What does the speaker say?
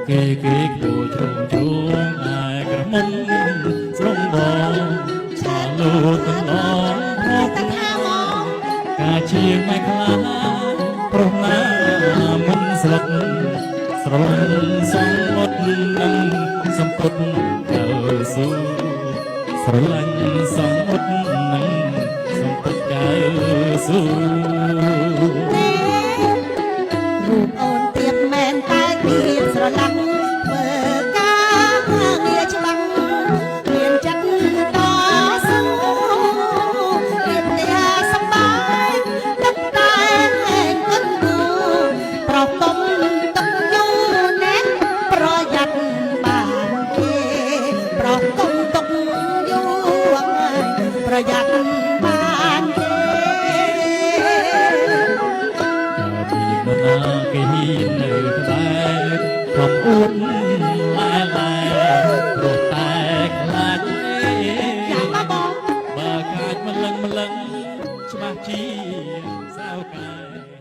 គេគួរជ្រុងជ្រួងឯក្រមុំស្រងបងឆ្លាលូតទាំងឡងហូបការជាមិនខ្លាប្រុសណាមិនស្លុតស្រលន់សំមុតនឹងសំពុតកៅស៊ូស្រលាញ់សំមុតនឹងសំពុតកៅស៊ូរូបអូនទៀតមែនតែទៀតស្រឡាញ់ធ្វើការងារច្បាស់មានចិត្តតស៊ូរៀបផ្ទះសប្បាយដឹកតែគុណគូប្រកបទឹកយូរណាស់ប្រយ័ត្នបានទេប្រកបទឹកយូរប្រយ័ត្នបានទេគេហ៊ាននៅក្បែរខំអួតឡែឡែព្រោះតែខ្លាចយ៉ាងណាបងបើកាចម្លឹងច្បាស់ជាសាវកែ